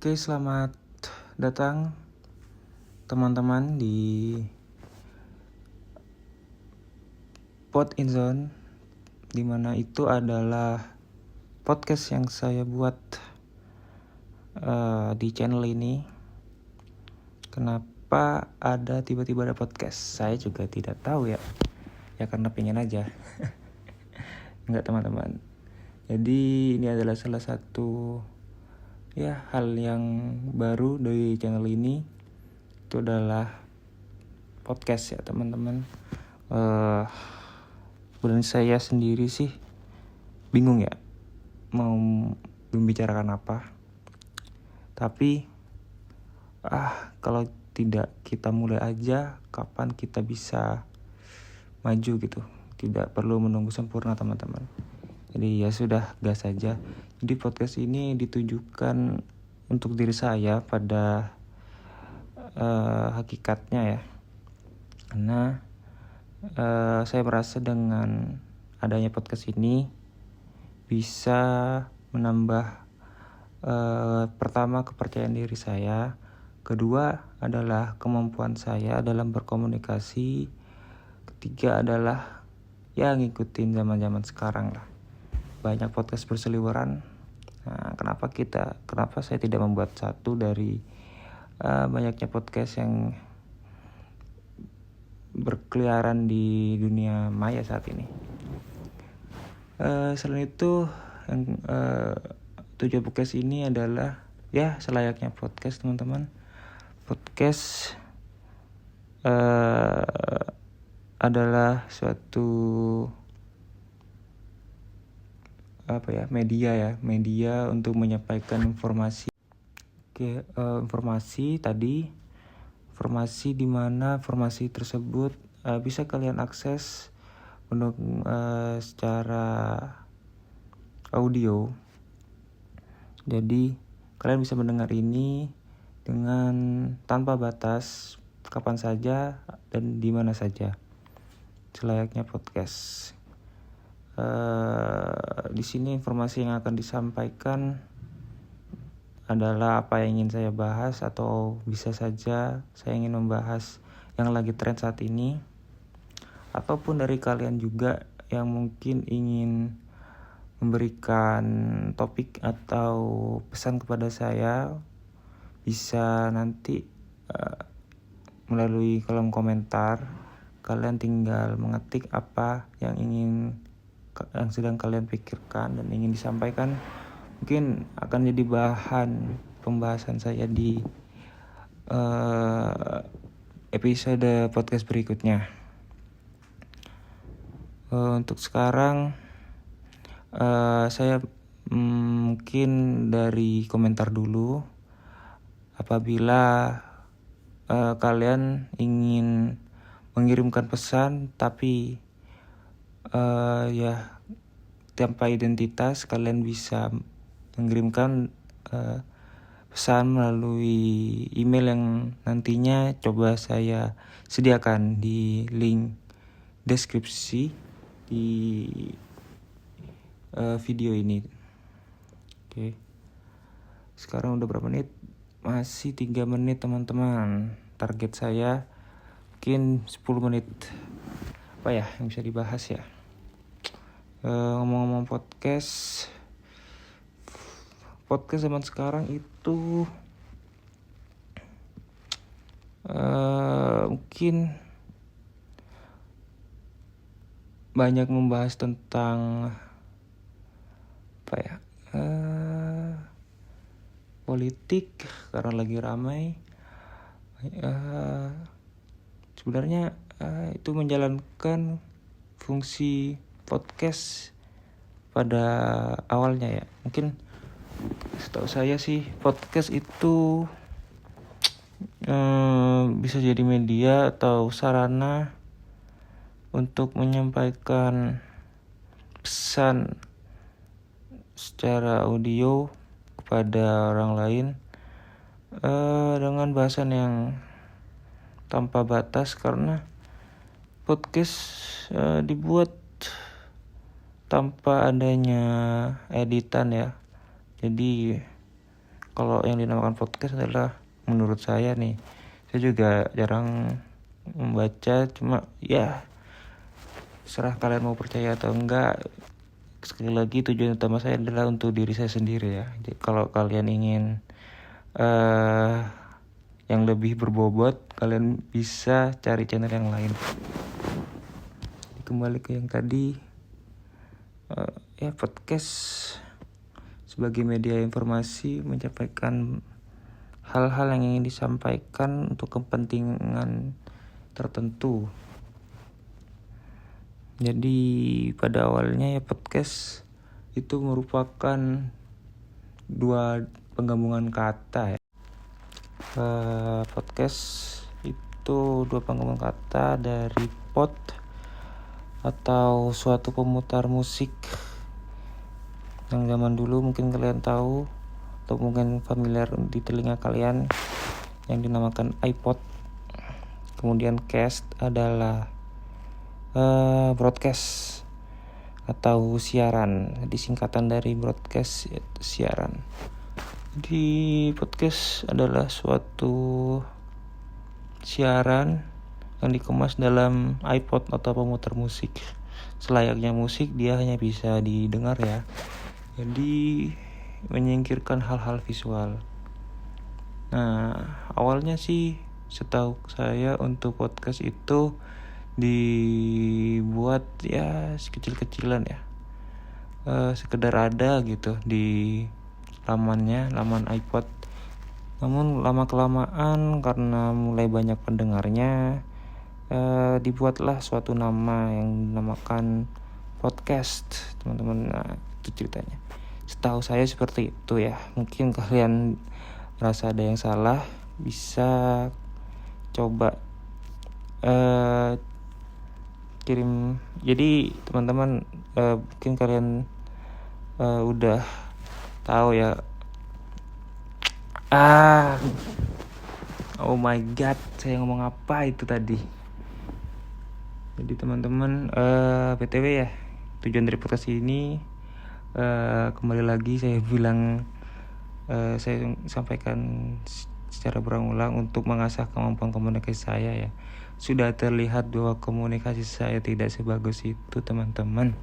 Oke, selamat datang teman-teman di Pod in Zone, dimana itu adalah podcast yang saya buat di channel ini. Kenapa tiba-tiba ada podcast? Saya juga tidak tahu ya karena pengen aja. Enggak teman-teman. Jadi ini adalah salah satu hal yang baru dari channel ini. Itu adalah podcast ya teman-teman. Sebenarnya saya sendiri sih bingung ya mau membicarakan apa. Tapi kalau tidak kita mulai aja, kapan kita bisa maju gitu. Tidak perlu menunggu sempurna teman-teman. Jadi ya sudah, gas aja. Jadi podcast ini ditujukan untuk diri saya pada hakikatnya ya. Karena saya merasa dengan adanya podcast ini bisa menambah pertama kepercayaan diri saya, kedua adalah kemampuan saya dalam berkomunikasi, ketiga adalah ngikutin zaman-zaman sekarang lah. Banyak podcast berseliweran. Nah, kenapa saya tidak membuat satu dari banyaknya podcast yang berkeliaran di dunia maya saat ini. Selain itu, tujuan podcast ini adalah selayaknya podcast teman-teman. Podcast adalah suatu media untuk menyampaikan informasi. Informasi di mana informasi tersebut bisa kalian akses untuk secara audio. Jadi kalian bisa mendengar ini dengan tanpa batas, kapan saja dan di mana saja, selayaknya podcast. Di sini informasi yang akan disampaikan adalah apa yang ingin saya bahas, atau bisa saja saya ingin membahas yang lagi tren saat ini, ataupun dari kalian juga yang mungkin ingin memberikan topik atau pesan kepada saya, bisa nanti melalui kolom komentar. Kalian tinggal mengetik apa yang sedang kalian pikirkan dan ingin disampaikan. Mungkin akan jadi bahan pembahasan saya di episode podcast berikutnya. Untuk sekarang saya mungkin dari komentar dulu. Apabila kalian ingin mengirimkan pesan tapi tanpa identitas, kalian bisa mengirimkan pesan melalui email yang nantinya coba saya sediakan di link deskripsi di video ini. Oke. Sekarang udah berapa menit? Masih 3 menit teman-teman. Target saya mungkin 10 menit. Apa ya yang bisa dibahas ya? Ngomong-ngomong podcast zaman sekarang itu mungkin banyak membahas tentang politik karena lagi ramai. Sebenarnya itu menjalankan fungsi podcast pada awalnya ya. Mungkin setahu saya sih podcast itu bisa jadi media atau sarana untuk menyampaikan pesan secara audio kepada orang lain dengan bahasan yang tanpa batas, karena podcast dibuat tanpa adanya editan ya. Jadi Kalau yang dinamakan podcast adalah menurut saya nih, saya juga jarang membaca, cuma ya serah kalian mau percaya atau enggak. Sekali lagi tujuan utama saya adalah untuk diri saya sendiri ya. Jadi kalau kalian ingin yang lebih berbobot, kalian bisa cari channel yang lain. Kembali ke yang tadi, ya podcast sebagai media informasi menyampaikan hal-hal yang ingin disampaikan untuk kepentingan tertentu. Jadi pada awalnya ya podcast itu merupakan dua penggabungan kata ya. Podcast itu dua penggabungan kata dari pod atau suatu pemutar musik yang zaman dulu mungkin kalian tahu atau mungkin familiar di telinga kalian yang dinamakan iPod. Kemudian cast adalah broadcast atau siaran, disingkatan dari broadcast siaran. Di podcast adalah suatu siaran yang dikemas dalam iPod atau pemutar musik. Selayaknya musik, dia hanya bisa didengar ya. Jadi menyingkirkan hal-hal visual. Nah, awalnya sih setahu saya untuk podcast itu dibuat ya sekecil-kecilan ya, sekedar ada gitu di laman iPod. Namun lama kelamaan karena mulai banyak pendengarnya, dibuatlah suatu nama yang dinamakan podcast, teman-teman. Nah, itu ceritanya. Setahu saya seperti itu ya. Mungkin kalian merasa ada yang salah, bisa coba kirim. Jadi teman-teman, mungkin kalian udah tahu ya. Oh my god, saya ngomong apa itu tadi? Jadi teman-teman, BTW ya, tujuan dari podcast ini kembali lagi saya bilang, saya sampaikan secara berulang untuk mengasah kemampuan komunikasi saya ya. Sudah terlihat bahwa komunikasi saya tidak sebagus itu teman-teman.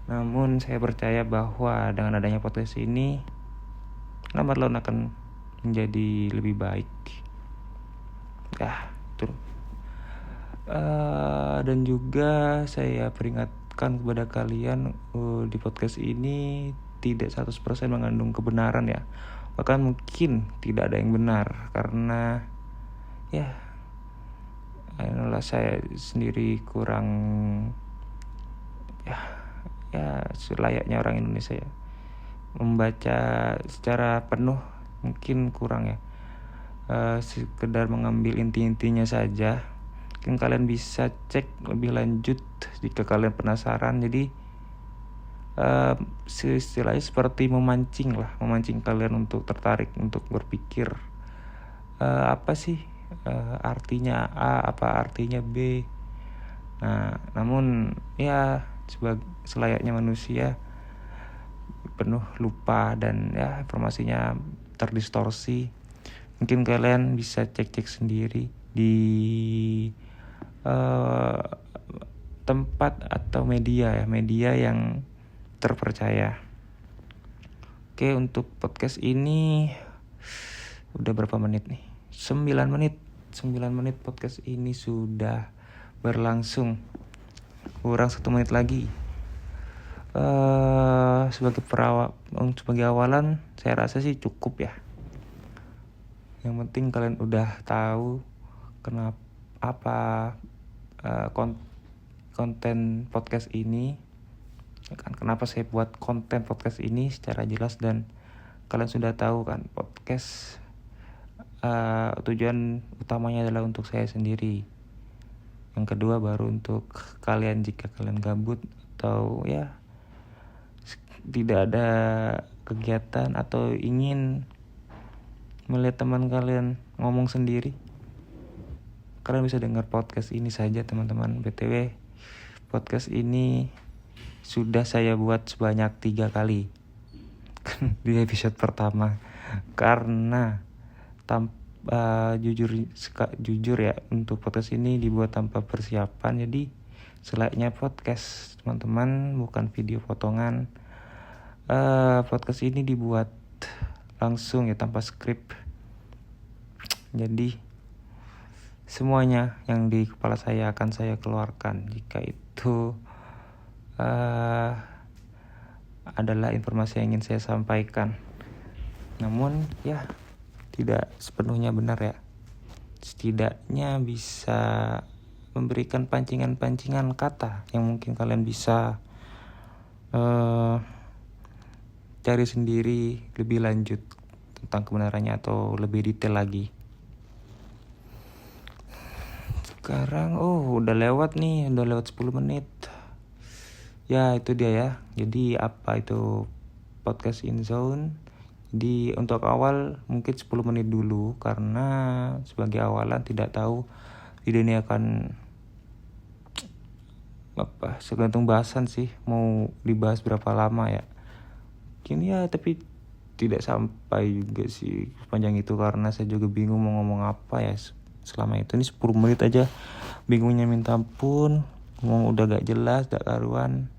Namun saya percaya bahwa dengan adanya podcast ini, lambat laun akan menjadi lebih baik. Itu. Dan juga saya peringatkan kepada kalian, di podcast ini tidak 100% mengandung kebenaran ya. Bahkan mungkin tidak ada yang benar karena ya inilah saya sendiri kurang ya selayaknya orang Indonesia ya, membaca secara penuh mungkin kurang ya. Sekedar mengambil inti-intinya saja. Mungkin kalian bisa cek lebih lanjut jika kalian penasaran. Jadi istilahnya seperti memancing kalian untuk tertarik untuk berpikir, apa sih artinya A, apa artinya B. Nah, namun ya selayaknya manusia penuh lupa dan ya informasinya terdistorsi. Mungkin kalian bisa cek-cek sendiri di tempat atau media yang terpercaya. Oke, untuk podcast ini udah berapa menit nih? 9 menit podcast ini sudah berlangsung. Kurang 1 menit lagi. Sebagai awalan saya rasa sih cukup ya. Yang penting kalian udah tahu konten podcast ini kan, kenapa saya buat konten podcast ini secara jelas, dan kalian sudah tahu kan podcast tujuan utamanya adalah untuk saya sendiri. Yang kedua baru untuk kalian jika kalian gabut atau ya tidak ada kegiatan atau ingin melihat teman kalian ngomong sendiri, kalian bisa dengar podcast ini saja teman-teman. BTW podcast ini sudah saya buat sebanyak 3 kali di episode pertama. Karena jujur ya, untuk podcast ini dibuat tanpa persiapan, jadi selayaknya podcast teman-teman, bukan video potongan. Podcast ini dibuat langsung ya, tanpa skrip. Jadi semuanya yang di kepala saya akan saya keluarkan jika itu adalah informasi yang ingin saya sampaikan. Namun ya, tidak sepenuhnya benar ya. Setidaknya bisa memberikan pancingan-pancingan kata yang mungkin kalian bisa cari sendiri lebih lanjut tentang kebenarannya atau lebih detail lagi. Sekarang udah lewat 10 menit. Ya itu dia ya. Jadi apa itu podcast in zone? Jadi untuk awal mungkin 10 menit dulu, karena sebagai awalan tidak tahu video ini akan segantung bahasan sih, mau dibahas berapa lama ya. Mungkin ya, tapi tidak sampai juga sih sepanjang itu, karena saya juga bingung mau ngomong apa ya selama itu. Ini 10 menit aja bingungnya minta ampun, ngomong udah gak jelas, gak karuan.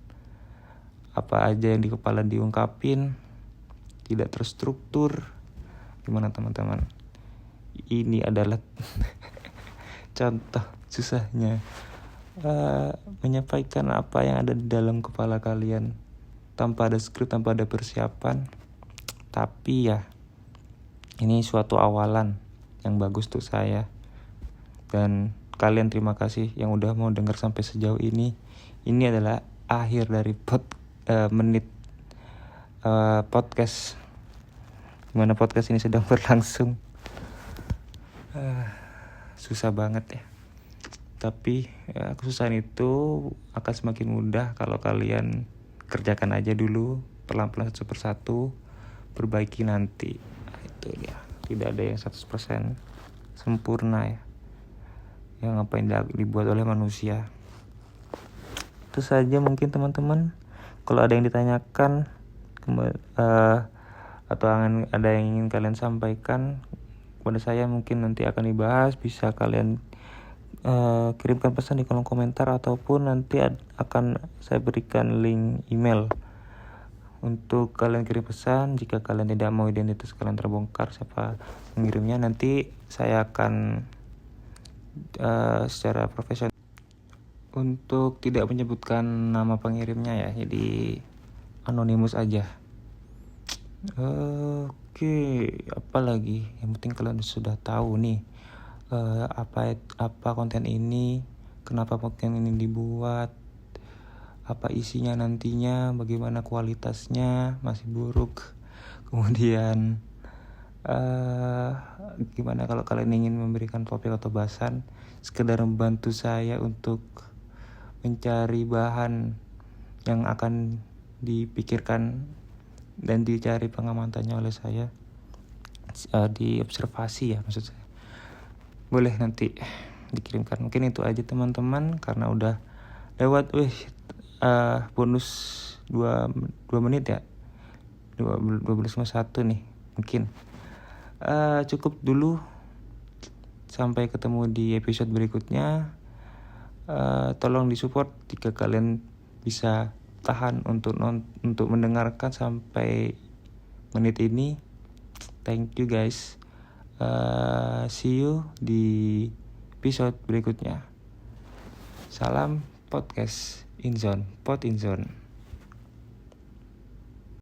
Apa aja yang di kepala diungkapin, tidak terstruktur. Gimana teman-teman? Ini adalah contoh susahnya menyampaikan apa yang ada di dalam kepala kalian tanpa ada skrip, tanpa ada persiapan. Tapi ya, ini suatu awalan yang bagus untuk saya. Dan kalian terima kasih yang udah mau dengar sampai sejauh ini. Ini adalah akhir dari menit podcast, dimana podcast ini sedang berlangsung. Susah banget ya. Tapi kesusahan itu akan semakin mudah kalau kalian kerjakan aja dulu pelan-pelan, satu persatu, perbaiki nanti. Itu dia. Tidak ada yang 100% sempurna ya. Yang ngapain dibuat oleh manusia. Itu saja mungkin teman-teman. Kalau ada yang ditanyakan atau ada yang ingin kalian sampaikan kepada saya, mungkin nanti akan dibahas. Bisa kalian kirimkan pesan di kolom komentar, ataupun nanti akan saya berikan link email untuk kalian kirim pesan. Jika kalian tidak mau identitas kalian terbongkar siapa mengirimnya, nanti saya akan secara profesional untuk tidak menyebutkan nama pengirimnya ya, jadi anonimus aja. Oke, apa lagi? Yang penting kalian sudah tahu nih apa konten ini, kenapa konten ini dibuat, apa isinya nantinya, bagaimana kualitasnya, masih buruk. Kemudian gimana kalau kalian ingin memberikan topik atau bahasan, sekedar membantu saya untuk mencari bahan yang akan dipikirkan dan dicari pengamatannya oleh saya, diobservasi ya maksud saya. Boleh nanti dikirimkan. Mungkin itu aja teman-teman, karena udah lewat bonus 2 menit ya, 12:01 nih. Mungkin cukup dulu, sampai ketemu di episode berikutnya. Tolong disupport jika kalian bisa tahan untuk mendengarkan sampai menit ini. Thank you guys. See you di episode berikutnya. Salam podcast in zone, pod in zone.